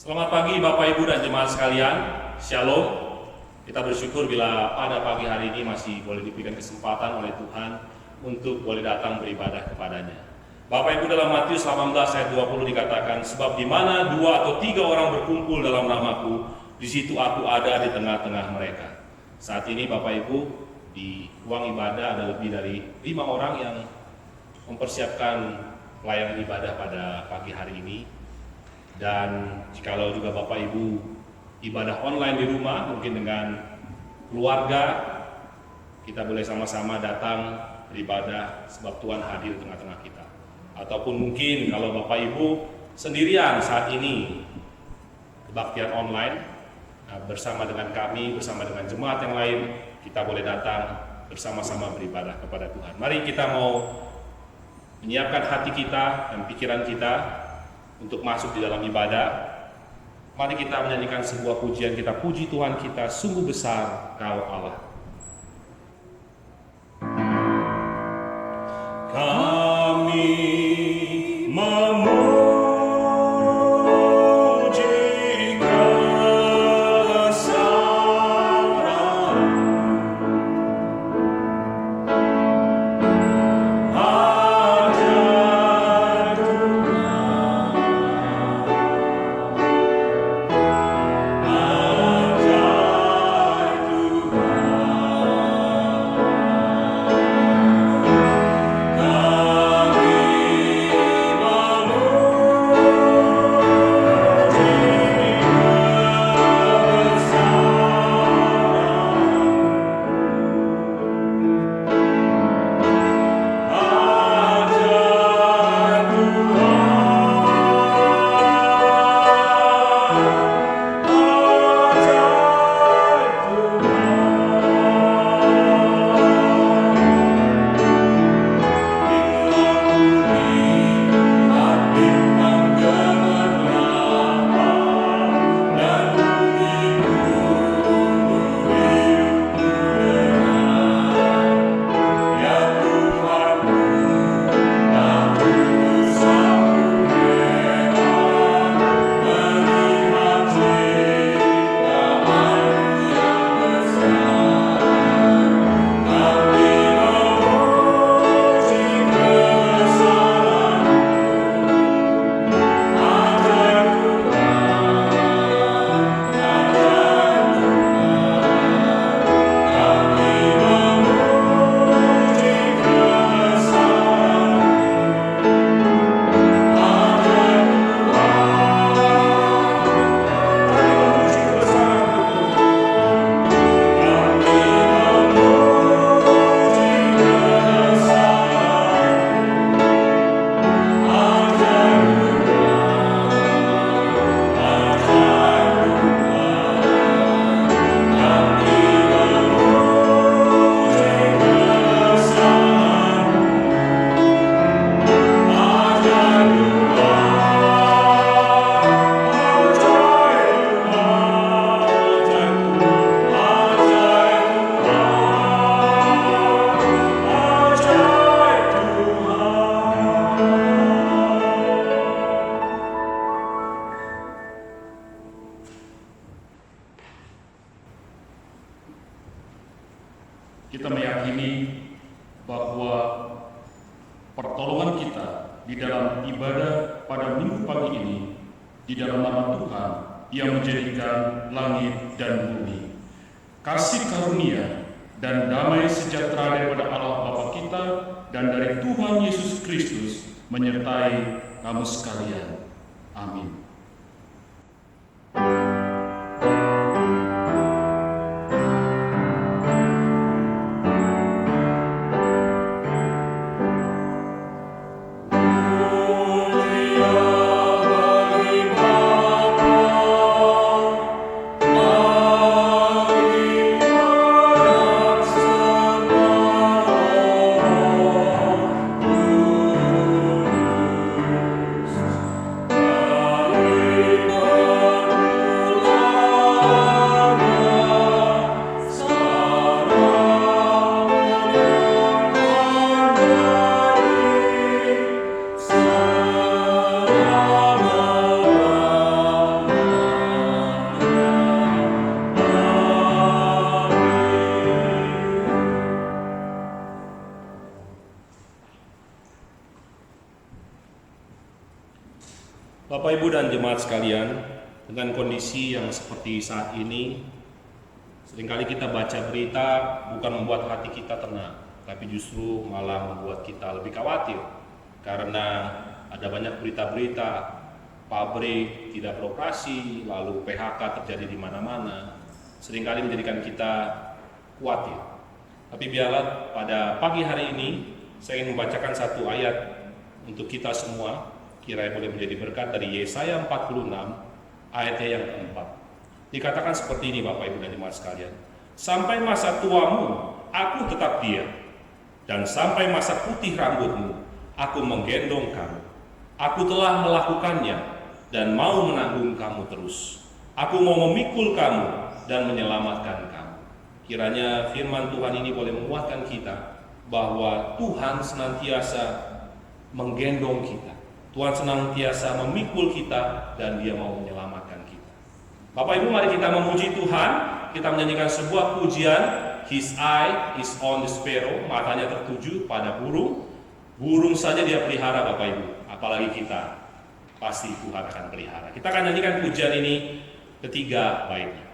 Selamat pagi Bapak Ibu dan jemaat sekalian, Shalom. Kita bersyukur bila pada pagi hari ini masih boleh diberikan kesempatan oleh Tuhan untuk boleh datang beribadah kepadanya. Bapak Ibu, dalam Matius 18 ayat 20 dikatakan, sebab di mana 2 atau 3 orang berkumpul dalam namaku, di situ aku ada di tengah-tengah mereka. Saat ini Bapak Ibu, di ruang ibadah ada lebih dari 5 orang yang mempersiapkan pelayanan ibadah pada pagi hari ini. Dan jikalau juga Bapak Ibu ibadah online di rumah, mungkin dengan keluarga, kita boleh sama-sama datang beribadah sebab Tuhan hadir di tengah-tengah kita. Ataupun mungkin kalau Bapak Ibu sendirian saat ini kebaktian online bersama dengan kami, bersama dengan jemaat yang lain, kita boleh datang bersama-sama beribadah kepada Tuhan. Mari kita mau menyiapkan hati kita dan pikiran kita untuk masuk di dalam ibadah. Mari kita menyanyikan sebuah pujian, kita puji Tuhan kita, sungguh besar Kau Allah. Kami memuji kita meyakini bahwa pertolongan kita di dalam ibadah pada minggu pagi ini di dalam nama Tuhan yang menjadikan langit dan bumi. Kasih karunia dan damai sejahtera daripada Allah Bapa kita dan dari Tuhan Yesus Kristus menyertai kamu sekalian. Amin. Bapak Ibu dan jemaat sekalian, dengan kondisi yang seperti saat ini, seringkali kita baca berita bukan membuat hati kita tenang, tapi justru malah membuat kita lebih khawatir karena ada banyak berita-berita pabrik tidak beroperasi, lalu PHK terjadi di mana-mana, seringkali menjadikan kita khawatir. Tapi biarlah pada pagi hari ini saya ingin membacakan satu ayat untuk kita semua, kiranya boleh menjadi berkat dari Yesaya 46 ayatnya yang keempat. Dikatakan seperti ini Bapak Ibu dan jemaat sekalian, sampai masa tuamu aku tetap diam, dan sampai masa putih rambutmu aku menggendong kamu. Aku telah melakukannya dan mau menanggung kamu terus. Aku mau memikul kamu dan menyelamatkan kamu. Kiranya firman Tuhan ini boleh menguatkan kita bahwa Tuhan senantiasa menggendong kita. Tuhan senantiasa memikul kita dan Dia mau menyelamatkan kita. Bapak Ibu, mari kita memuji Tuhan. Kita menyanyikan sebuah pujian, His eye is on the sparrow, matanya tertuju pada burung. Burung saja Dia pelihara Bapak Ibu, apalagi kita, pasti Tuhan akan pelihara. Kita akan nyanyikan pujian ini ketiga baitnya.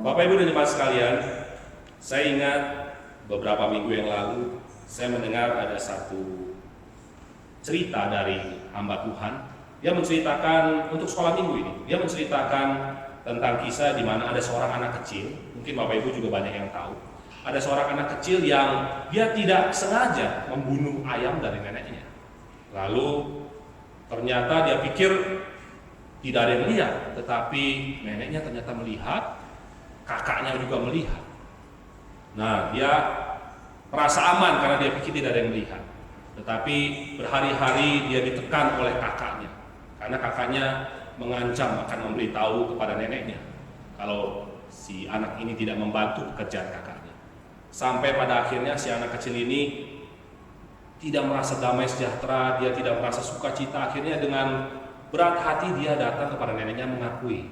Bapak Ibu dan jemaat sekalian, saya ingat beberapa minggu yang lalu saya mendengar ada satu cerita dari hamba Tuhan. Dia menceritakan untuk sekolah minggu ini. Dia menceritakan tentang kisah di mana ada seorang anak kecil. Mungkin Bapak Ibu juga banyak yang tahu. Ada seorang anak kecil yang dia tidak sengaja membunuh ayam dari neneknya. Lalu ternyata dia pikir tidak ada yang lihat, tetapi neneknya ternyata melihat, kakaknya juga melihat. Nah, dia merasa aman karena dia pikir tidak ada yang melihat. Tetapi berhari-hari dia ditekan oleh kakaknya, karena kakaknya mengancam akan memberitahu kepada neneknya kalau si anak ini tidak membantu pekerjaan kakaknya. Sampai pada akhirnya si anak kecil ini tidak merasa damai sejahtera, dia tidak merasa sukacita. Akhirnya dengan berat hati dia datang kepada neneknya mengakui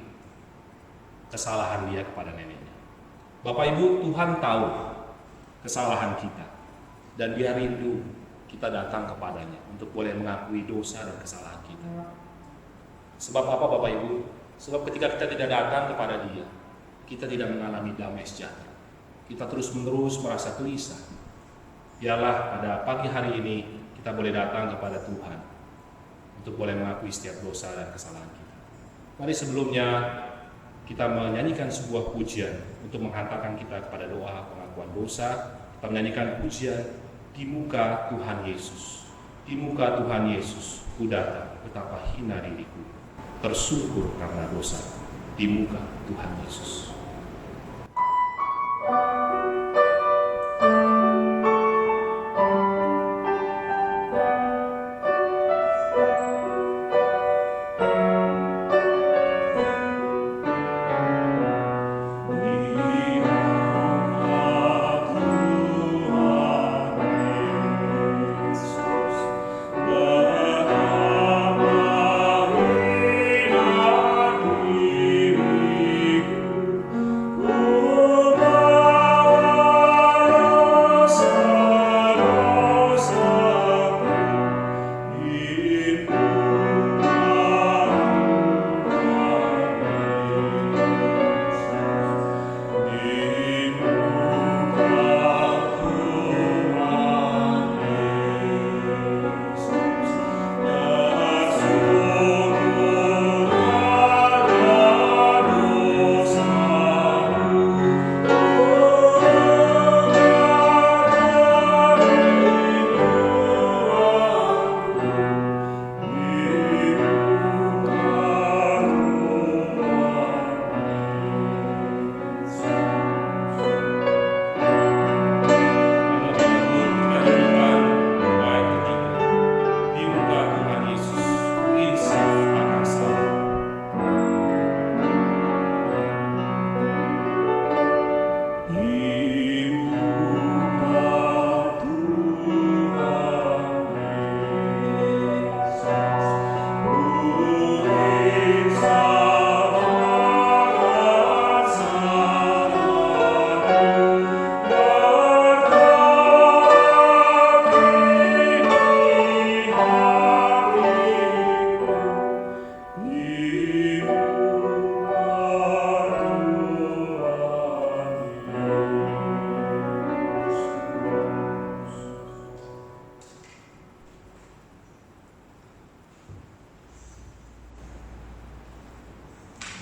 kesalahan dia kepada neneknya. Bapak Ibu, Tuhan tahu kesalahan kita dan dia rindu kita datang kepadanya untuk boleh mengakui dosa dan kesalahan kita. Sebab apa Bapak Ibu? Sebab ketika kita tidak datang kepada dia, kita tidak mengalami damai sejahtera. Kita terus-menerus merasa gelisah. Biarlah pada pagi hari ini kita boleh datang kepada Tuhan untuk boleh mengakui setiap dosa dan kesalahan kita. Mari sebelumnya kita menyanyikan sebuah pujian untuk menghantarkan kita kepada doa pengakuan dosa. Kita menyanyikan pujian di muka Tuhan Yesus. Di muka Tuhan Yesus ku datang, betapa hina diriku, tersungkur karena dosa. Di muka Tuhan Yesus.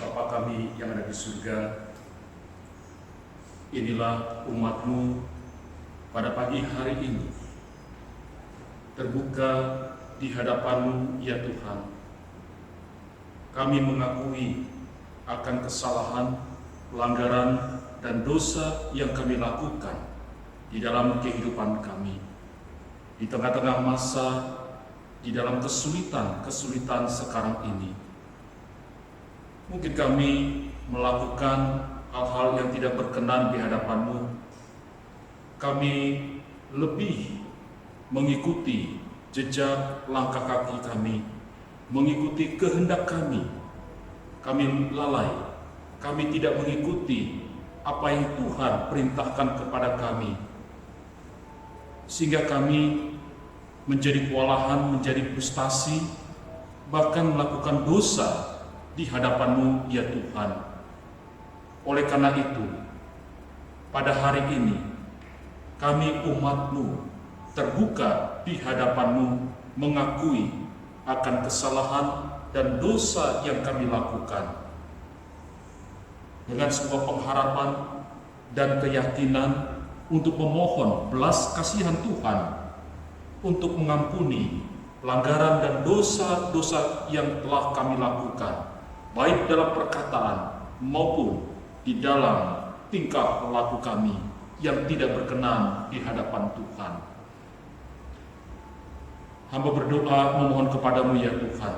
Bapa kami yang ada di surga, inilah umat-Mu pada pagi hari ini, terbuka di hadapan-Mu ya Tuhan. Kami mengakui akan kesalahan, pelanggaran, dan dosa yang kami lakukan di dalam kehidupan kami. Di tengah-tengah masa, di dalam kesulitan sekarang ini, mungkin kami melakukan hal-hal yang tidak berkenan di hadapan-Mu. Kami lebih mengikuti jejak langkah kaki kami, mengikuti kehendak kami. Kami lalai, kami tidak mengikuti apa yang Tuhan perintahkan kepada kami. Sehingga kami menjadi kewalahan, menjadi frustasi, bahkan melakukan dosa di hadapan-Mu ya Tuhan. Oleh karena itu, pada hari ini, kami umat-Mu terbuka di hadapan-Mu, mengakui akan kesalahan dan dosa yang kami lakukan. Dengan sebuah pengharapan dan keyakinan untuk memohon belas kasihan Tuhan untuk mengampuni pelanggaran dan dosa-dosa yang telah kami lakukan, baik dalam perkataan maupun di dalam tingkah laku kami yang tidak berkenan di hadapan Tuhan. Hamba berdoa memohon kepadamu ya Tuhan,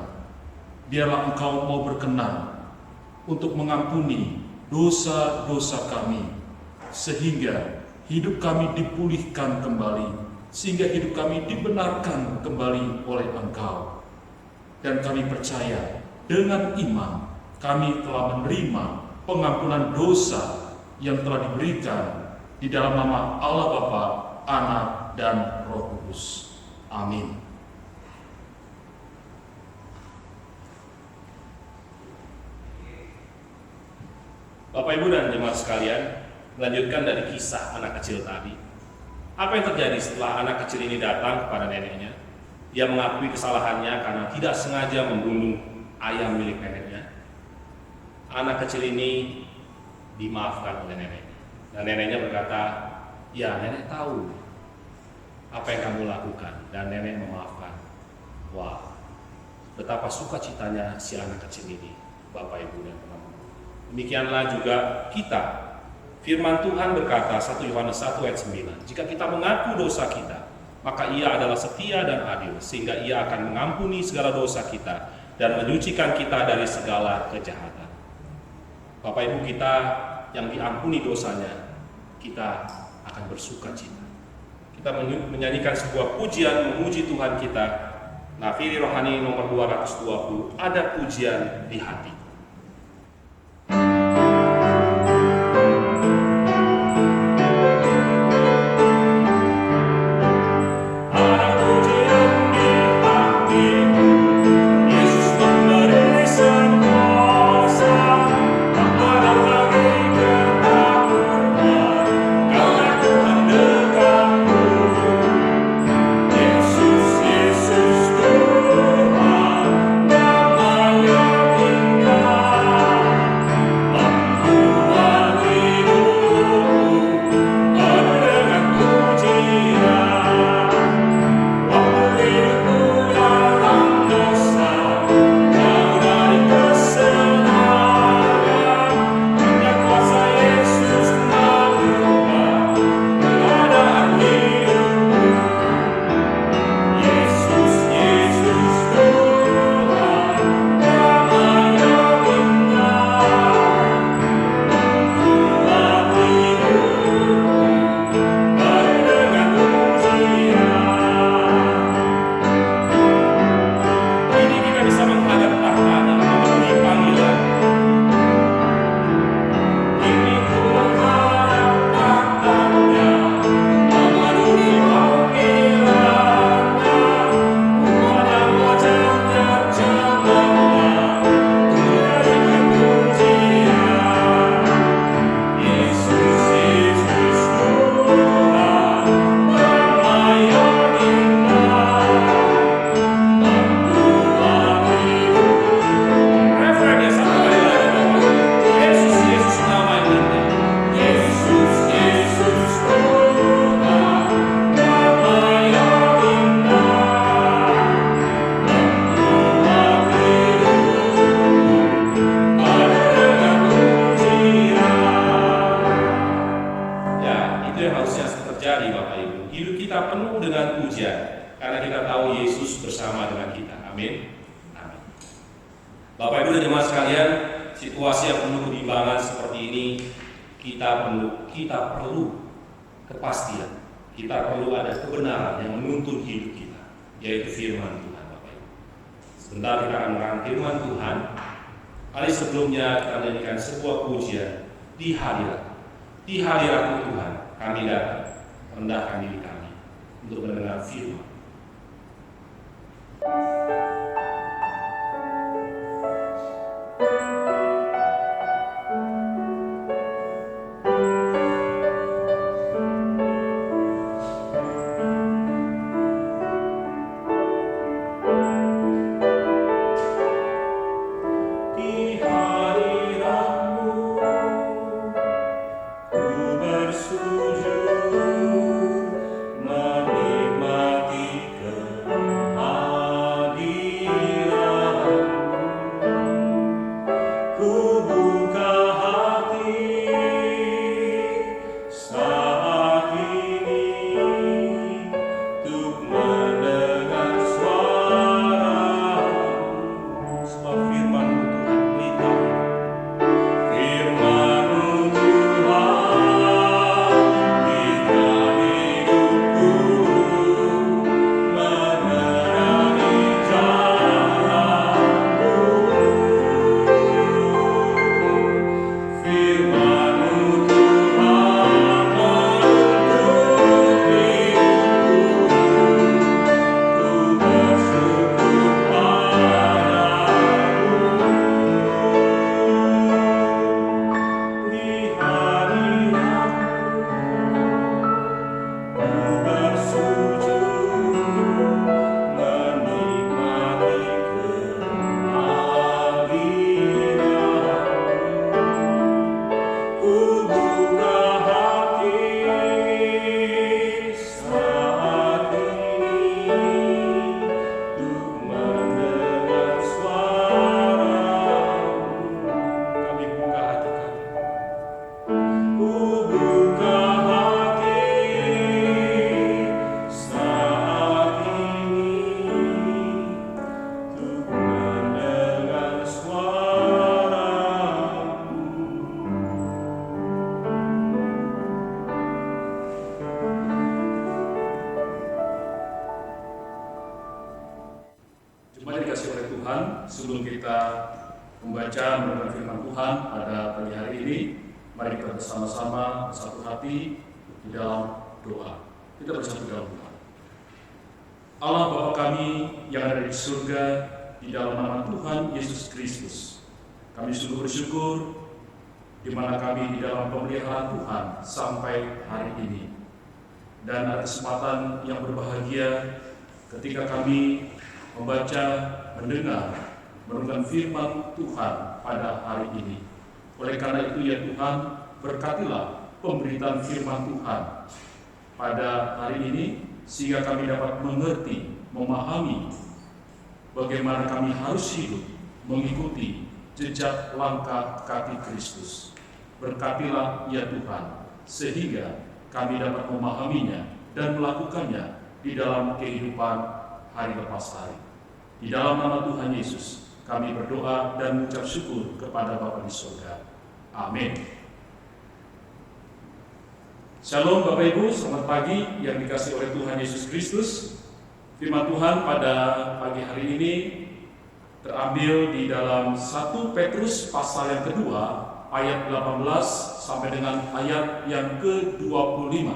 biarlah Engkau mau berkenan untuk mengampuni dosa-dosa kami, sehingga hidup kami dipulihkan kembali, sehingga hidup kami dibenarkan kembali oleh Engkau. Dan kami percaya dengan iman kami telah menerima pengampunan dosa yang telah diberikan di dalam nama Allah Bapa, Anak, dan Roh Kudus. Amin. Bapak, Ibu, dan jemaat sekalian, melanjutkan dari kisah anak kecil tadi. Apa yang terjadi setelah anak kecil ini datang kepada neneknya? Dia mengakui kesalahannya karena tidak sengaja membunuh ayam milik neneknya. Anak kecil ini dimaafkan oleh neneknya. Dan neneknya berkata, ya nenek tahu apa yang kamu lakukan, dan nenek memaafkan. Wah, betapa sukacitanya si anak kecil ini, Bapak, Ibu, dan teman-teman. Demikianlah juga kita. Firman Tuhan berkata 1 Yohanes 1 ayat 9, jika kita mengaku dosa kita, maka Ia adalah setia dan adil, sehingga Ia akan mengampuni segala dosa kita dan menyucikan kita dari segala kejahatan. Bapak Ibu, kita yang diampuni dosanya, kita akan bersuka cita. Kita menyanyikan sebuah pujian memuji Tuhan kita. Nafiri Rohani nomor 220, ada pujian di hati. Bapak, Ibu, dan jemaat sekalian, situasi yang penuh keimbangan seperti ini, kita perlu kepastian, kita perlu ada kebenaran yang menuntun hidup kita, yaitu firman Tuhan, Bapak Ibu. Sebentar kita akan mendengar firman Tuhan. Kali sebelumnya kita menyanyikan sebuah pujian di hadirat Tuhan kami datang, rendahkan diri kami untuk mendengar firman. membaca mendengar firman Tuhan pada pagi hari ini, mari kita bersama-sama bersatu hati di dalam doa. Kita bersatu dalam doa. Allah Bapa kami yang ada di surga, di dalam nama Tuhan Yesus Kristus, kami sungguh bersyukur di mana kami di dalam pemeliharaan Tuhan sampai hari ini. Dan ada kesempatan yang berbahagia ketika kami membaca, mendengar, merenungkan firman Tuhan pada hari ini. Oleh karena itu ya Tuhan, berkatilah pemberitaan firman Tuhan pada hari ini, sehingga kami dapat mengerti, memahami bagaimana kami harus hidup mengikuti jejak langkah kaki Kristus. Berkatilah ya Tuhan, sehingga kami dapat memahaminya dan melakukannya di dalam kehidupan hari lepas hari. Di dalam nama Tuhan Yesus, kami berdoa dan mengucap syukur kepada Bapa di surga. Amin. Shalom Bapak Ibu, selamat pagi yang dikasihi oleh Tuhan Yesus Kristus. Firman Tuhan pada pagi hari ini terambil di dalam 1 Petrus pasal yang kedua, ayat 18 sampai dengan ayat yang ke-25.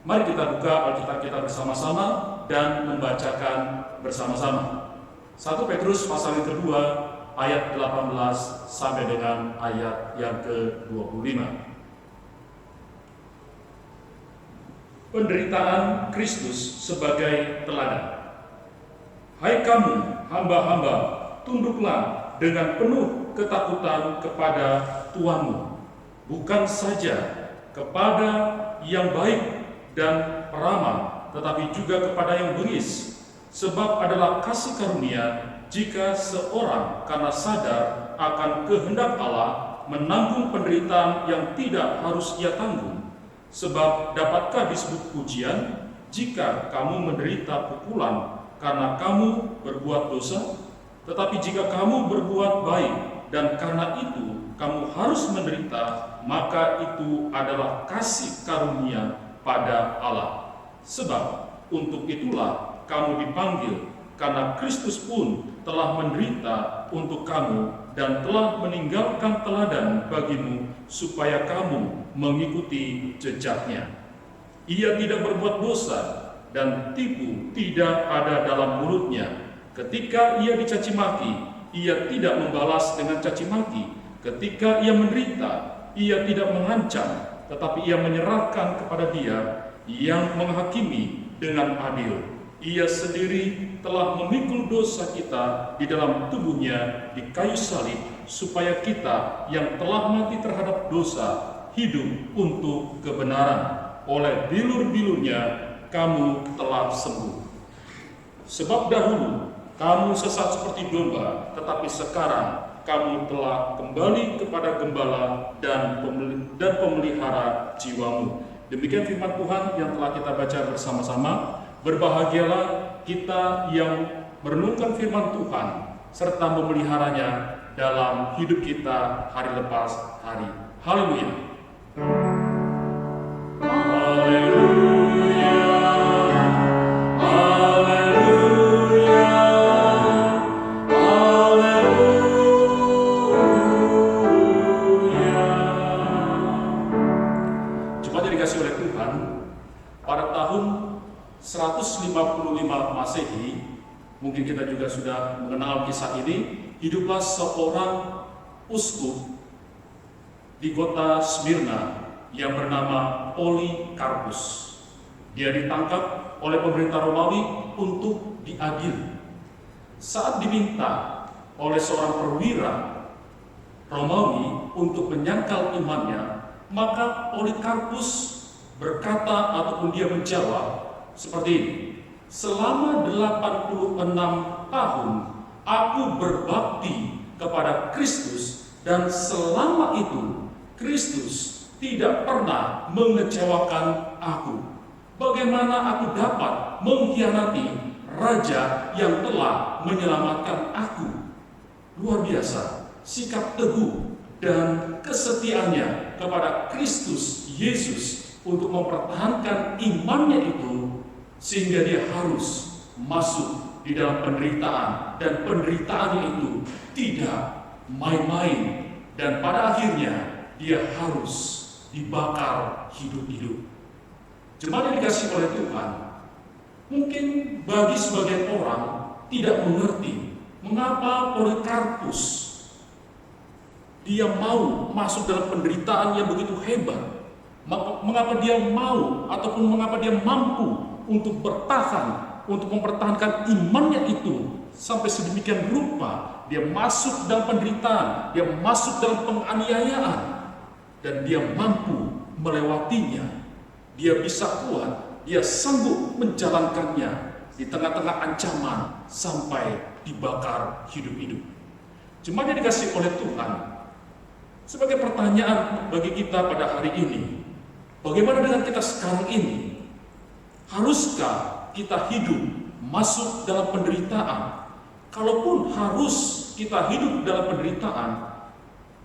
Mari kita buka Alkitab kita bersama-sama dan membacakan bersama-sama. 1 Petrus pasal yang kedua, ayat 18 sampai dengan ayat yang ke-25. Penderitaan Kristus sebagai teladan. Hai kamu, hamba-hamba, tunduklah dengan penuh ketakutan kepada Tuanmu, bukan saja kepada yang baik dan peramah, tetapi juga kepada yang bengis. Sebab adalah kasih karunia jika seorang karena sadar akan kehendak Allah menanggung penderitaan yang tidak harus ia tanggung. Sebab dapatkah disebut pujian jika kamu menderita pukulan karena kamu berbuat dosa? Tetapi jika kamu berbuat baik dan karena itu kamu harus menderita, maka itu adalah kasih karunia pada Allah. Sebab untuk itulah kamu dipanggil, karena Kristus pun telah menderita untuk kamu dan telah meninggalkan teladan bagimu supaya kamu mengikuti jejaknya. Ia tidak berbuat dosa dan tipu tidak ada dalam mulutnya. Ketika ia dicaci maki, ia tidak membalas dengan caci maki. Ketika ia menderita, ia tidak mengancam, tetapi ia menyerahkan kepada Dia yang menghakimi dengan adil. Ia sendiri telah memikul dosa kita di dalam tubuhnya di kayu salib, supaya kita yang telah mati terhadap dosa hidup untuk kebenaran. Oleh bilur-bilurnya kamu telah sembuh. Sebab dahulu kamu sesat seperti domba, tetapi sekarang kamu telah kembali kepada Gembala dan pemelihara jiwamu. Demikian firman Tuhan yang telah kita baca bersama-sama. Berbahagialah kita yang merenungkan firman Tuhan serta memeliharanya dalam hidup kita hari lepas hari. Haleluya. Haleluya. Haleluya. Haleluya. Jemaat dikasihi oleh Tuhan, pada tahun 155 Masehi, mungkin kita juga sudah mengenal kisah ini, hiduplah seorang uskup di kota Smyrna yang bernama Polikarpus. Dia ditangkap oleh pemerintah Romawi untuk diadili. Saat diminta oleh seorang perwira Romawi untuk menyangkal imannya, maka Polikarpus berkata ataupun dia menjawab seperti ini: selama 86 tahun aku berbakti kepada Kristus, dan selama itu Kristus tidak pernah mengecewakan aku. Bagaimana aku dapat mengkhianati Raja yang telah menyelamatkan aku? Luar biasa sikap teguh dan kesetiaannya kepada Kristus Yesus untuk mempertahankan imannya itu, sehingga dia harus masuk di dalam penderitaan, dan penderitaannya itu tidak main-main, dan pada akhirnya dia harus dibakar hidup-hidup. Jemaat yang dikasihi oleh Tuhan, mungkin bagi sebagian orang tidak mengerti mengapa Polikarpus dia mau masuk dalam penderitaan yang begitu hebat, mengapa dia mau ataupun mengapa dia mampu untuk bertahan, untuk mempertahankan imannya itu sampai sedemikian rupa. Dia masuk dalam penderitaan, dia masuk dalam penganiayaan, dan dia mampu melewatinya. Dia bisa kuat, dia sanggup menjalankannya di tengah-tengah ancaman sampai dibakar hidup-hidup. Jemaat yang dikasihi oleh Tuhan, sebagai pertanyaan bagi kita pada hari ini, bagaimana dengan kita sekarang ini? Haruskah kita hidup masuk dalam penderitaan? Kalaupun harus kita hidup dalam penderitaan,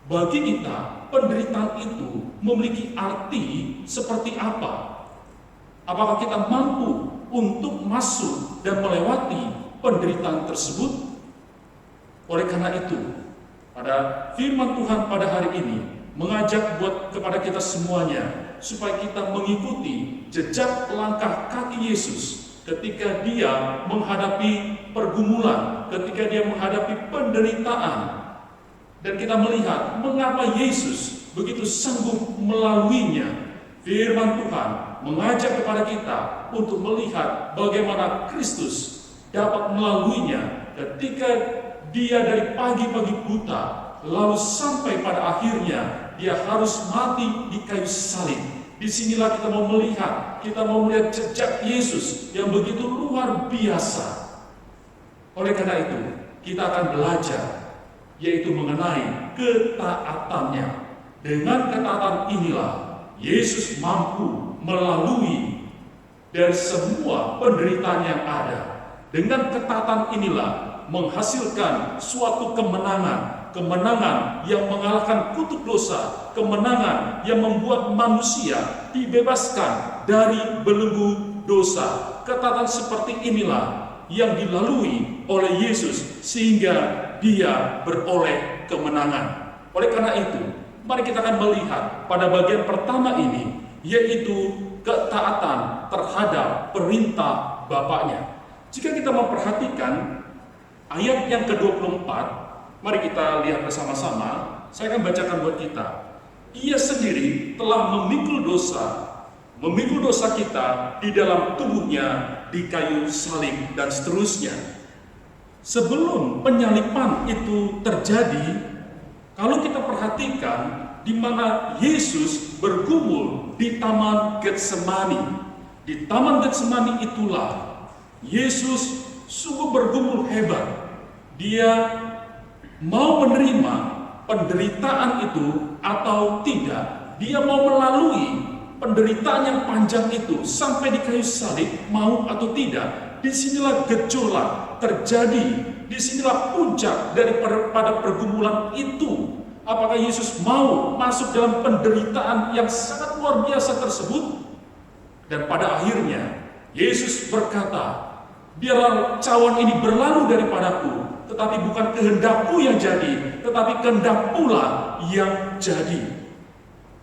bagi kita penderitaan itu memiliki arti seperti apa? Apakah kita mampu untuk masuk dan melewati penderitaan tersebut? Oleh karena itu, pada firman Tuhan pada hari ini mengajak kepada kita semuanya supaya kita mengikuti jejak langkah kaki Yesus ketika dia menghadapi pergumulan, ketika dia menghadapi penderitaan. Dan kita melihat mengapa Yesus begitu sanggup melaluinya. Firman Tuhan mengajak kepada kita untuk melihat bagaimana Kristus dapat melaluinya ketika dia dari pagi-pagi buta, lalu sampai pada akhirnya dia harus mati di kayu salib. Disinilah kita mau melihat jejak Yesus yang begitu luar biasa. Oleh karena itu, kita akan belajar, yaitu mengenai ketaatannya. Dengan ketaatan inilah, Yesus mampu melalui dari semua penderitaan yang ada. Dengan ketaatan inilah, menghasilkan suatu kemenangan yang mengalahkan kutuk dosa, kemenangan yang membuat manusia dibebaskan dari belenggu dosa. Ketaatan seperti inilah yang dilalui oleh Yesus sehingga dia beroleh kemenangan. Oleh karena itu, mari kita akan melihat pada bagian pertama ini, yaitu ketaatan terhadap perintah Bapaknya. Jika kita memperhatikan ayat yang ke-24, mari kita lihat bersama-sama. Saya akan bacakan buat kita. Ia sendiri telah memikul dosa kita di dalam tubuhnya di kayu salib dan seterusnya. Sebelum penyaliban itu terjadi, kalau kita perhatikan di mana Yesus bergumul di Taman Getsemani. Di Taman Getsemani itulah Yesus sungguh bergumul hebat. Dia mau menerima penderitaan itu atau tidak. Dia mau melalui penderitaan yang panjang itu sampai di kayu salib, mau atau tidak. Disinilah gejolak terjadi. Disinilah puncak daripada pergumulan itu. Apakah Yesus mau masuk dalam penderitaan yang sangat luar biasa tersebut? Dan pada akhirnya Yesus berkata, biarlah cawan ini berlalu daripadaku, tetapi bukan kehendakku yang jadi, tetapi kehendak pula yang jadi.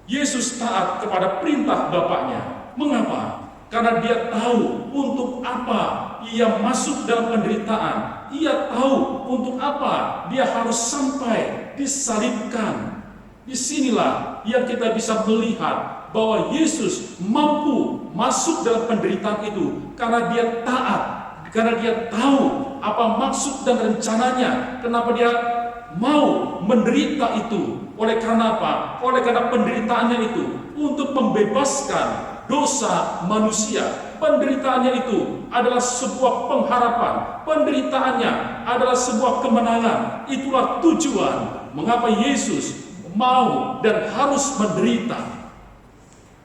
Yesus taat kepada perintah Bapaknya. Mengapa? Karena dia tahu untuk apa ia masuk dalam penderitaan. Ia tahu untuk apa dia harus sampai disalibkan. Disinilah yang kita bisa melihat bahwa Yesus mampu masuk dalam penderitaan itu karena dia taat, karena dia tahu apa maksud dan rencananya, kenapa dia mau menderita itu. Oleh karena apa? Oleh karena penderitaannya itu untuk membebaskan dosa manusia. Penderitaannya itu adalah sebuah pengharapan. Penderitaannya adalah sebuah kemenangan. Itulah tujuan mengapa Yesus mau dan harus menderita.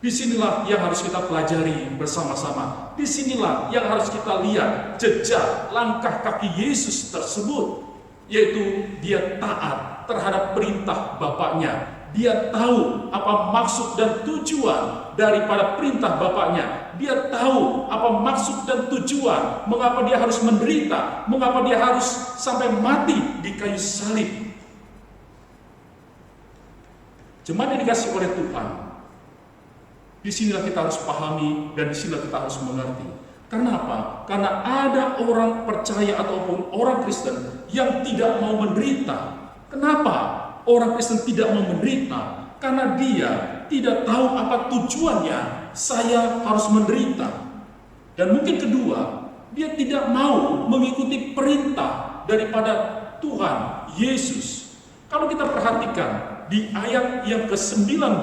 Disinilah yang harus kita pelajari bersama-sama. Disinilah yang harus kita lihat jejak langkah kaki Yesus tersebut, yaitu dia taat terhadap perintah Bapaknya. Dia tahu apa maksud dan tujuan daripada perintah Bapaknya. Dia tahu apa maksud dan tujuan mengapa dia harus menderita, mengapa dia harus sampai mati di kayu salib. Jemaat yang dikasih oleh Tuhan, disinilah kita harus pahami dan disinilah kita harus mengerti. Karena apa? Karena ada orang percaya ataupun orang Kristen yang tidak mau menderita. Kenapa orang Kristen tidak mau menderita? Karena dia tidak tahu apa tujuannya saya harus menderita. Dan mungkin kedua, dia tidak mau mengikuti perintah daripada Tuhan Yesus. Kalau kita perhatikan di ayat yang ke-19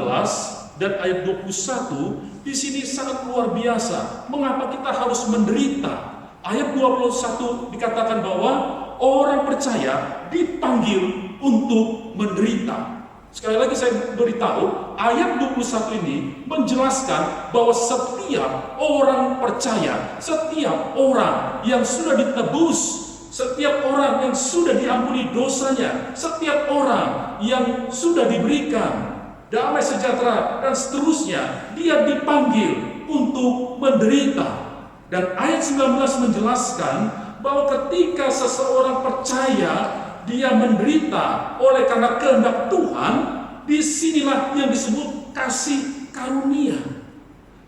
dan ayat 21, di sini sangat luar biasa. Mengapa kita harus menderita? Ayat 21 dikatakan bahwa orang percaya dipanggil untuk menderita. Sekali lagi saya beritahu, ayat 21 ini menjelaskan bahwa setiap orang percaya, setiap orang yang sudah ditebus, setiap orang yang sudah diampuni dosanya, setiap orang yang sudah diberikan damai sejahtera dan seterusnya, dia dipanggil untuk menderita. Dan ayat 19 menjelaskan bahwa ketika seseorang percaya dia menderita oleh karena kehendak Tuhan, disinilah yang disebut kasih karunia.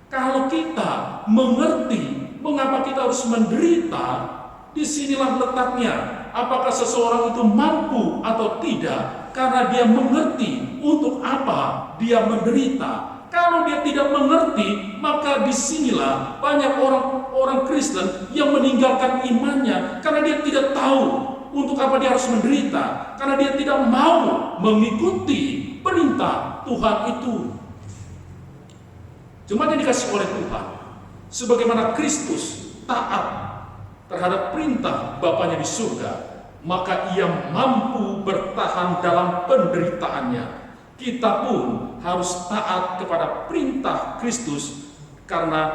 Kalau kita mengerti mengapa kita harus menderita, disinilah letaknya. Apakah seseorang itu mampu atau tidak, karena dia mengerti untuk apa dia menderita. Kalau dia tidak mengerti, maka disinilah banyak orang Kristen yang meninggalkan imannya karena dia tidak tahu untuk apa dia harus menderita, karena dia tidak mau mengikuti perintah Tuhan itu. Jemaat yang dikasih oleh Tuhan, sebagaimana Kristus taat terhadap perintah Bapanya di surga, maka ia mampu bertahan dalam penderitaannya. Kita pun harus taat kepada perintah Kristus karena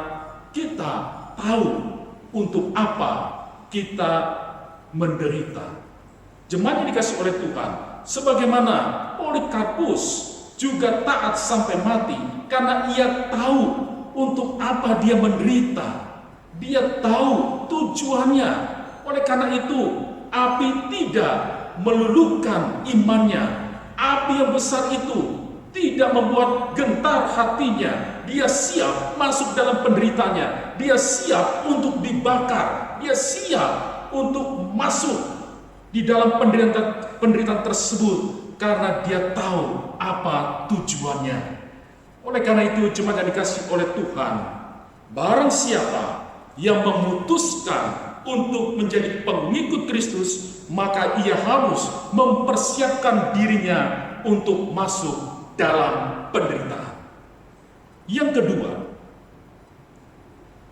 kita tahu untuk apa kita menderita. Jemaat yang dikasih oleh Tuhan, sebagaimana Polikarpus juga taat sampai mati karena ia tahu untuk apa dia menderita. Dia tahu tujuannya. Oleh karena itu, api tidak meluluhkan imannya. Api yang besar itu tidak membuat gentar hatinya. Dia siap masuk dalam penderitanya. Dia siap untuk dibakar. Dia siap untuk masuk di dalam penderitaan tersebut karena dia tahu apa tujuannya. Oleh karena itu, jemaat yang dikasih oleh Tuhan, barang siapa yang memutuskan untuk menjadi pengikut Kristus, maka ia harus mempersiapkan dirinya untuk masuk dalam penderitaan. Yang kedua,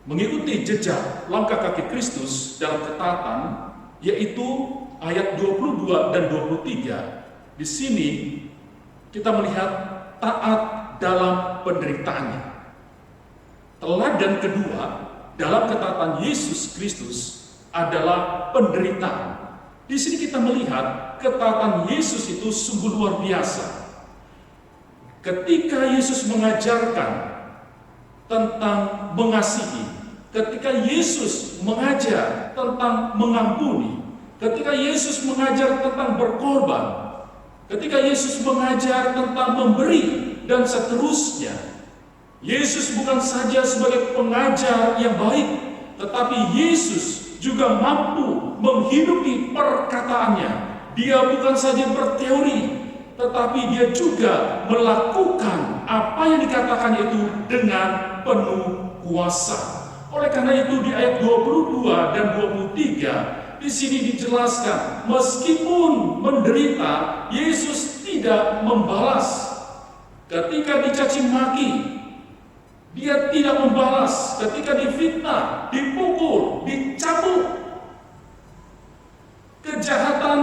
mengikuti jejak langkah kaki Kristus dalam ketaatan, yaitu ayat 22 dan 23. Di sini kita melihat taat dalam penderitaannya. Teladan kedua dalam ketaatan Yesus Kristus adalah penderitaan. Di sini kita melihat ketaatan Yesus itu sungguh luar biasa. Ketika Yesus mengajarkan tentang mengasihi, ketika Yesus mengajar tentang mengampuni, ketika Yesus mengajar tentang berkorban, ketika Yesus mengajar tentang memberi dan seterusnya, Yesus bukan saja sebagai pengajar yang baik, tetapi Yesus juga mampu menghidupi perkataannya. Dia bukan saja berteori, tetapi dia juga melakukan apa yang dikatakannya itu dengan penuh kuasa. Oleh karena itu di ayat 22 dan 23 di sini dijelaskan, meskipun menderita, Yesus tidak membalas. Ketika dicaci maki, dia tidak membalas. Ketika difitnah, dipukul, dicambuk, kejahatan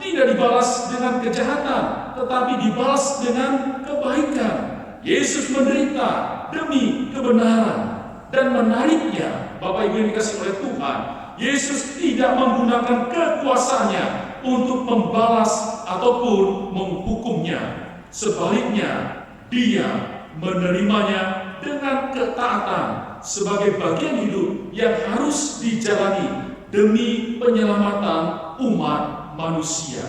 tidak dibalas dengan kejahatan, tetapi dibalas dengan kebaikan. Yesus menderita demi kebenaran. Dan menariknya, Bapak Ibu yang dikasihi oleh Tuhan, Yesus tidak menggunakan kekuasaannya untuk membalas ataupun menghukumnya. Sebaliknya, dia menerimanya dengan ketaatan sebagai bagian hidup yang harus dijalani demi penyelamatan umat manusia.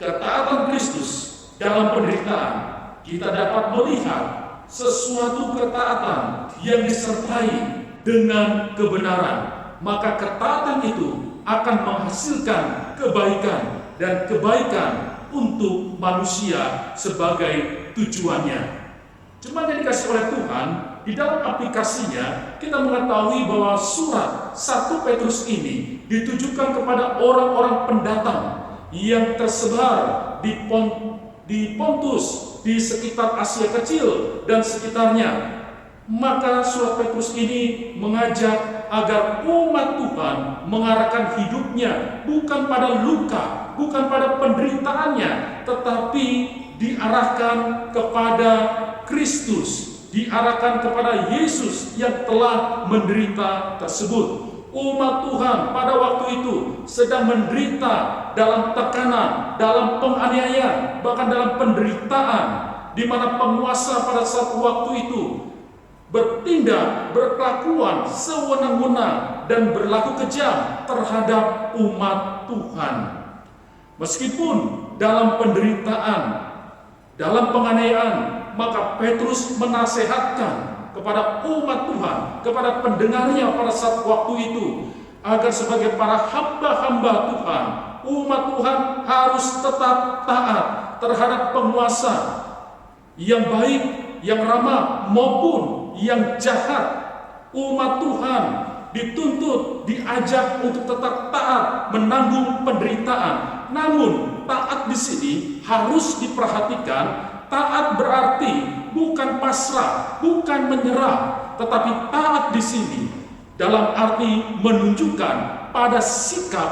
Ketaatan Kristus dalam penderitaan kita dapat melihat sesuatu ketaatan yang disertai dengan kebenaran, maka ketaatan itu akan menghasilkan kebaikan, dan kebaikan untuk manusia sebagai tujuannya. Jemaat yang dikasihi oleh Tuhan, di dalam aplikasinya kita mengetahui bahwa surat 1 Petrus ini ditujukan kepada orang-orang pendatang yang tersebar di Pontus, di sekitar Asia Kecil dan sekitarnya. Maka surat Petrus ini mengajak agar umat Tuhan mengarahkan hidupnya bukan pada luka, bukan pada penderitaannya, tetapi diarahkan kepada Kristus, diarahkan kepada Yesus yang telah menderita tersebut. Umat Tuhan pada waktu itu sedang menderita dalam tekanan, dalam penganiayaan, bahkan dalam penderitaan, di mana penguasa pada saat waktu itu bertindak, berkelakuan sewenang-wenang dan berlaku kejam terhadap umat Tuhan. Meskipun dalam penderitaan, dalam penganiayaan, maka Petrus menasehatkan kepada umat Tuhan, kepada pendengarnya pada saat waktu itu, agar sebagai para hamba-hamba Tuhan, umat Tuhan harus tetap taat terhadap penguasa yang baik, yang ramah maupun yang jahat. Umat Tuhan dituntut, diajak untuk tetap taat menanggung penderitaan. Namun taat di sini harus diperhatikan. Taat berarti bukan pasrah, bukan menyerah, tetapi taat di sini dalam arti menunjukkan pada sikap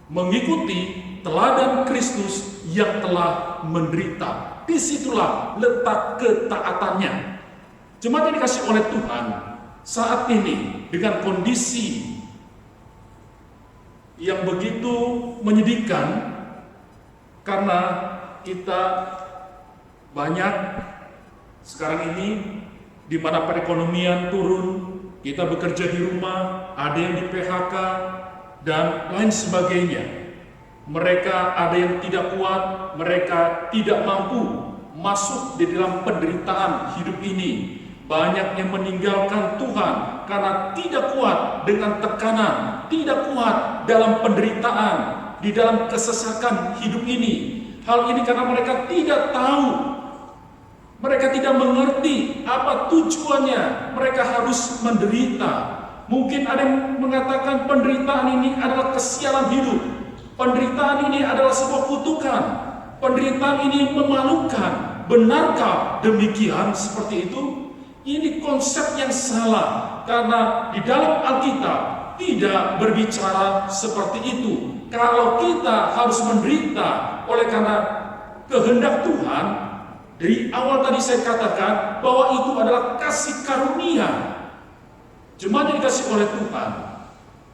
mengikuti teladan Kristus yang telah menderita. Disitulah letak ketaatannya. Jemaat yang dikasihi oleh Tuhan, saat ini dengan kondisi yang begitu menyedihkan, karena kita banyak sekarang ini di mana perekonomian turun, kita bekerja di rumah, ada yang di PHK dan lain sebagainya. Mereka ada yang tidak kuat, mereka tidak mampu masuk di dalam penderitaan hidup ini. Banyak yang meninggalkan Tuhan karena tidak kuat dengan tekanan, tidak kuat dalam penderitaan, di dalam kesesakan hidup ini. Hal ini karena mereka tidak tahu, mereka tidak mengerti apa tujuannya mereka harus menderita. Mungkin ada yang mengatakan penderitaan ini adalah kesialan hidup, penderitaan ini adalah sebuah kutukan, penderitaan ini memalukan. Benarkah demikian seperti itu? Ini konsep yang salah, karena di dalam Alkitab tidak berbicara seperti itu. Kalau kita harus menderita oleh karena kehendak Tuhan, dari awal tadi saya katakan bahwa itu adalah kasih karunia. Jemaat yang dikasihi oleh Tuhan,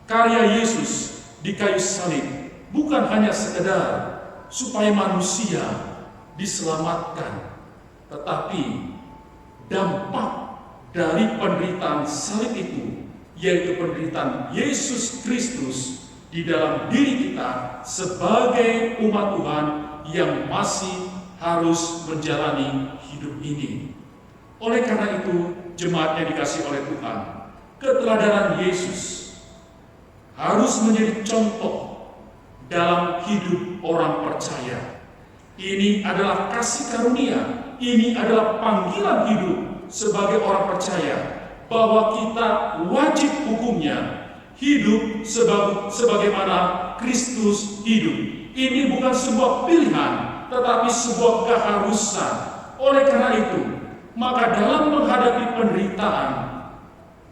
karya Yesus di kayu salib bukan hanya sekedar supaya manusia diselamatkan, tetapi dampak dari penderitaan salib itu, yaitu penderitaan Yesus Kristus di dalam diri kita sebagai umat Tuhan yang masih harus menjalani hidup ini. Oleh karena itu, jemaat yang dikasihi oleh Tuhan, keteladanan Yesus harus menjadi contoh dalam hidup orang percaya. Ini adalah kasih karunia, ini adalah panggilan hidup sebagai orang percaya, bahwa kita wajib hukumnya hidup sebagaimana Kristus hidup. Ini bukan sebuah pilihan, tetapi sebuah keharusan. Oleh karena itu, maka dalam menghadapi penderitaan,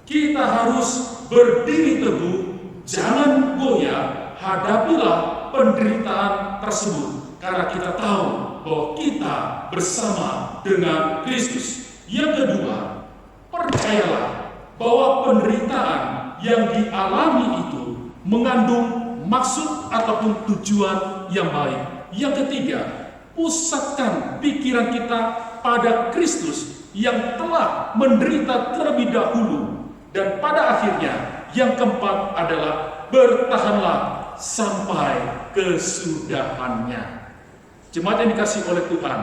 kita harus berdiri teguh, jangan goyah, hadapilah penderitaan tersebut, karena kita tahu bahwa kita bersama dengan Kristus. Yang kedua, percayalah bahwa penderitaan yang dialami itu mengandung maksud ataupun tujuan yang baik. Yang ketiga, pusatkan pikiran kita pada Kristus yang telah menderita terlebih dahulu. Dan pada akhirnya, yang keempat adalah bertahanlah sampai kesudahannya. Jemaat yang dikasihi oleh Tuhan,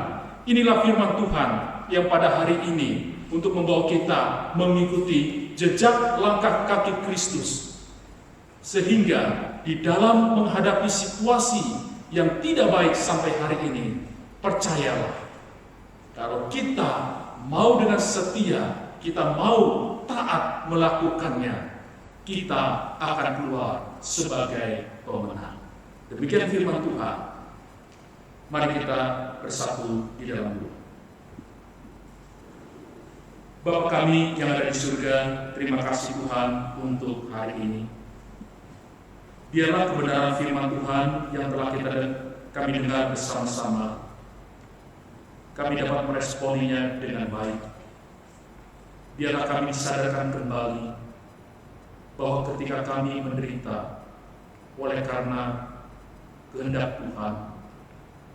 Inilah firman Tuhan yang pada hari ini untuk membawa kita mengikuti jejak langkah kaki Kristus. Sehingga di dalam menghadapi situasi yang tidak baik sampai hari ini, percayalah, kalau kita mau dengan setia, kita mau taat melakukannya, kita akan keluar sebagai pemenang. Demikian firman Tuhan. Mari kita bersatu di dalam doa. Bapa kami yang ada di surga, terima kasih Tuhan untuk hari ini. Biarlah kebenaran firman Tuhan yang telah kami dengar bersama-sama, kami dapat meresponinya dengan baik. Biarlah kami disadarkan kembali bahwa ketika kami menderita oleh karena kehendak Tuhan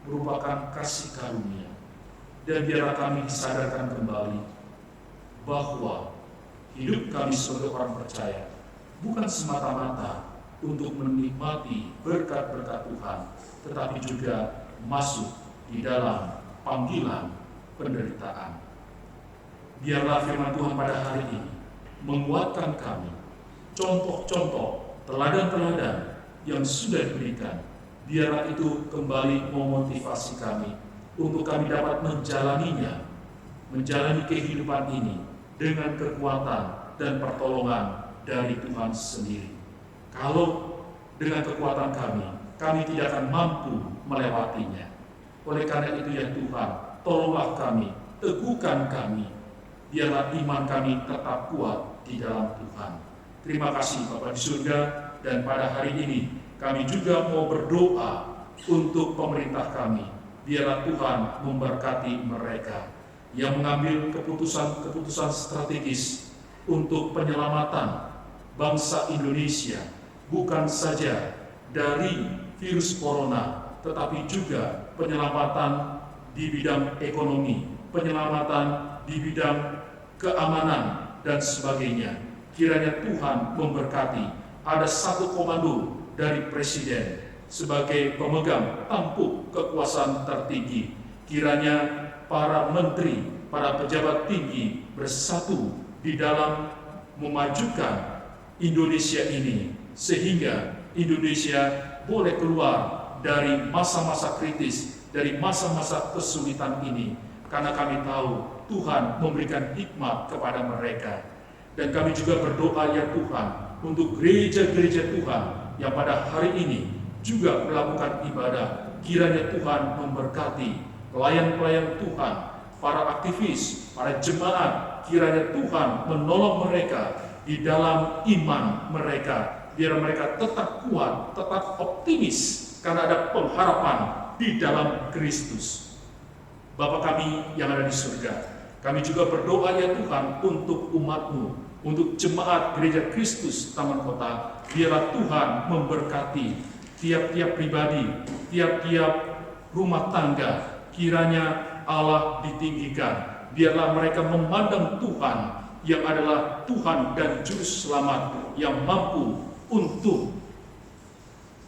merupakan kasih karunia, dan biarlah kami disadarkan kembali bahwa hidup kami sebagai orang percaya bukan semata-mata untuk menikmati berkat-berkat Tuhan, tetapi juga masuk di dalam panggilan penderitaan. Biarlah firman Tuhan pada hari ini menguatkan kami, contoh-contoh, teladan-teladan yang sudah diberikan, biarlah itu kembali memotivasi kami untuk kami dapat menjalaninya, menjalani kehidupan ini dengan kekuatan dan pertolongan dari Tuhan sendiri. Kalau dengan kekuatan kami tidak akan mampu melewatinya. Oleh karena itu ya Tuhan, tolonglah kami, teguhkan kami, biarlah iman kami tetap kuat di dalam Tuhan. Terima kasih Bapa di surga, dan pada hari ini kami juga mau berdoa untuk pemerintah kami. Biarlah Tuhan memberkati mereka yang mengambil keputusan-keputusan strategis untuk penyelamatan bangsa Indonesia, bukan saja dari virus corona, tetapi juga penyelamatan di bidang ekonomi, penyelamatan di bidang keamanan, dan sebagainya. Kiranya Tuhan memberkati. Ada satu komando dari Presiden sebagai pemegang tampuk kekuasaan tertinggi. Kiranya para menteri, para pejabat tinggi bersatu di dalam memajukan Indonesia ini, sehingga Indonesia boleh keluar dari masa-masa kritis, dari masa-masa kesulitan ini. Karena kami tahu Tuhan memberikan hikmat kepada mereka. Dan kami juga berdoa ya Tuhan untuk gereja-gereja Tuhan yang pada hari ini juga melakukan ibadah. Kiranya Tuhan memberkati pelayan-pelayan Tuhan, para aktivis, para jemaat. Kiranya Tuhan menolong mereka di dalam iman mereka, biar mereka tetap kuat, tetap optimis, karena ada pengharapan di dalam Kristus. Bapa kami yang ada di surga, kami juga berdoa ya Tuhan untuk umat-Mu, untuk jemaat gereja Kristus Taman Kota. Biarlah Tuhan memberkati tiap-tiap pribadi, tiap-tiap rumah tangga. Kiranya Allah ditinggikan. Biarlah mereka memandang Tuhan yang adalah Tuhan dan Juru Selamat yang mampu untuk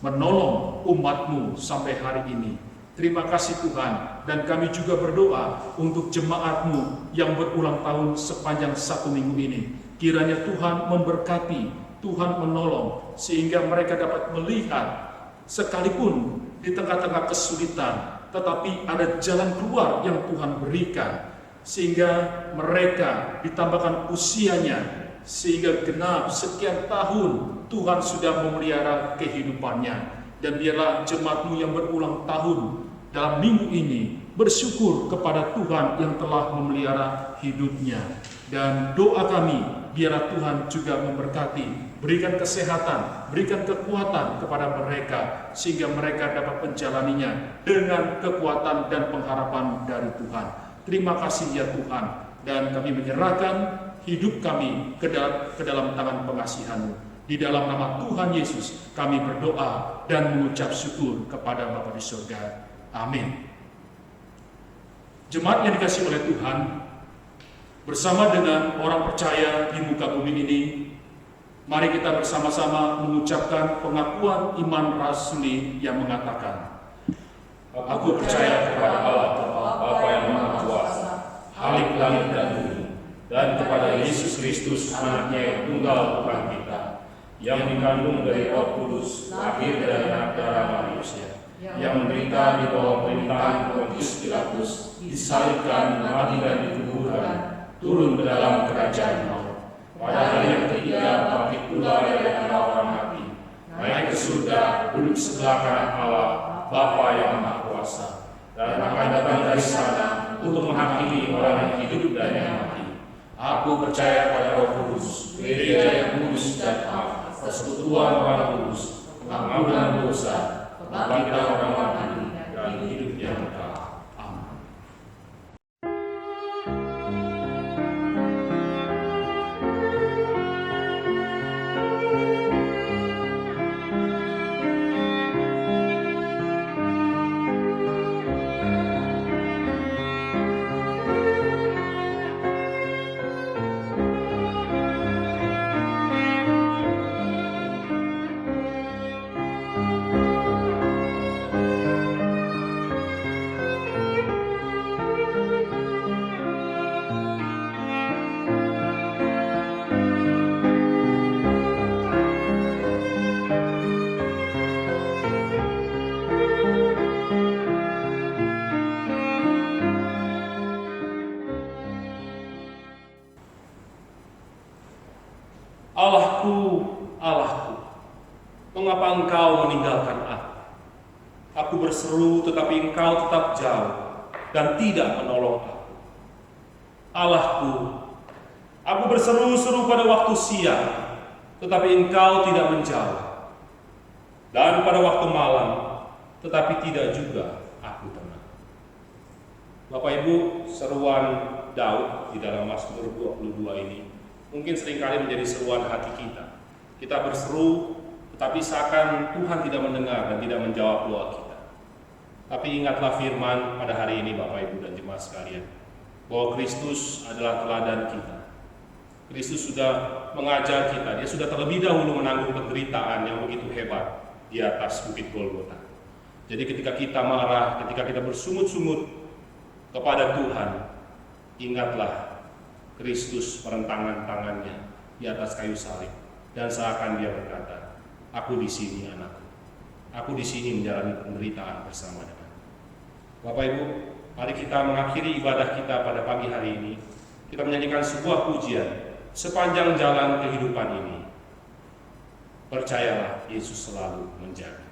menolong umat-Mu sampai hari ini. Terima kasih Tuhan, dan kami juga berdoa untuk jemaat-Mu yang berulang tahun sepanjang 1 minggu ini. Kiranya Tuhan memberkati, Tuhan menolong, sehingga mereka dapat melihat sekalipun di tengah-tengah kesulitan, tetapi ada jalan keluar yang Tuhan berikan, sehingga mereka ditambahkan usianya, sehingga genap sekian tahun Tuhan sudah memelihara kehidupannya. Dan biarlah jemaat-Mu yang berulang tahun dalam minggu ini bersyukur kepada Tuhan yang telah memelihara hidupnya. Dan doa kami, biarlah Tuhan juga memberkati, berikan kesehatan, berikan kekuatan kepada mereka, sehingga mereka dapat menjalaninya dengan kekuatan dan pengharapan dari Tuhan. Terima kasih ya Tuhan, dan kami menyerahkan hidup kami ke dalam tangan pengasihan-Mu. Di dalam nama Tuhan Yesus kami berdoa dan mengucap syukur kepada Bapa di surga. Amin. Jemaat yang dikasihi oleh Tuhan, bersama dengan orang percaya di muka bumi ini, mari kita bersama-sama mengucapkan pengakuan iman rasuli yang mengatakan, Aku percaya kepada Allah, Bapa yang Maha langit dan bumi, dan kepada Yesus Kristus anaknya yang tunggal Tuhan kita, yang dikandung dari Roh Kudus, lahir dari anak darah manusia, yang menderita di bawah pemerintahan Pontius Pilatus, disalibkan, mati dan dikuburkan, turun ke dalam kerajaan maut. Pada hari yang ketiga bangkit pula dari antara orang mati, naik ke surga, duduk sebelah kanan Allah, Bapa yang Maha Kuasa, dan akan datang dari sana untuk menghakimi orang yang hidup dan yang mati. Aku percaya pada Roh Kudus, gereja yang kudus dan am, persekutuan orang kudus, pengampunan dosa, kebangkitan orang mati, dan hidup yang kekal. Amin. Allahku, Allahku, mengapa Engkau meninggalkan aku? Aku berseru tetapi Engkau tetap jauh dan tidak menolong aku. Allahku, aku berseru-seru pada waktu siang, tetapi Engkau tidak menjawab. Dan pada waktu malam, tetapi tidak juga aku tenang. Bapak Ibu, seruan Daud di dalam Mazmur 22 ini mungkin seringkali menjadi seruan hati kita. Kita berseru, tetapi seakan Tuhan tidak mendengar dan tidak menjawab doa kita. Tapi ingatlah firman pada hari ini Bapak Ibu dan jemaat sekalian, bahwa Kristus adalah teladan kita. Kristus sudah mengajar kita, dia sudah terlebih dahulu menanggung penderitaan yang begitu hebat di atas bukit Golgota. Jadi ketika kita marah, ketika kita bersungut-sungut kepada Tuhan, ingatlah Kristus merentangkan tangannya di atas kayu salib dan seakan dia berkata, "Aku di sini anakku, aku di sini menjalani penderitaan bersama dengan." Bapak Ibu, mari kita mengakhiri ibadah kita pada pagi hari ini. Kita menyanyikan sebuah pujian, sepanjang jalan kehidupan ini, percayalah Yesus selalu menjaga.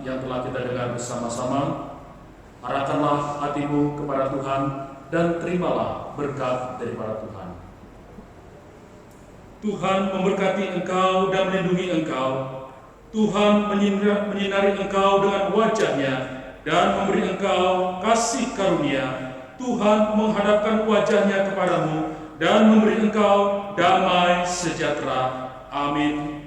yang telah kita dengar bersama-sama, arahkanlah hatimu kepada Tuhan dan terimalah berkat daripada Tuhan. Tuhan memberkati engkau dan melindungi engkau. Tuhan menyinari engkau dengan wajah-Nya dan memberi engkau kasih karunia. Tuhan menghadapkan wajah-Nya kepadamu dan memberi engkau damai sejahtera. Amin.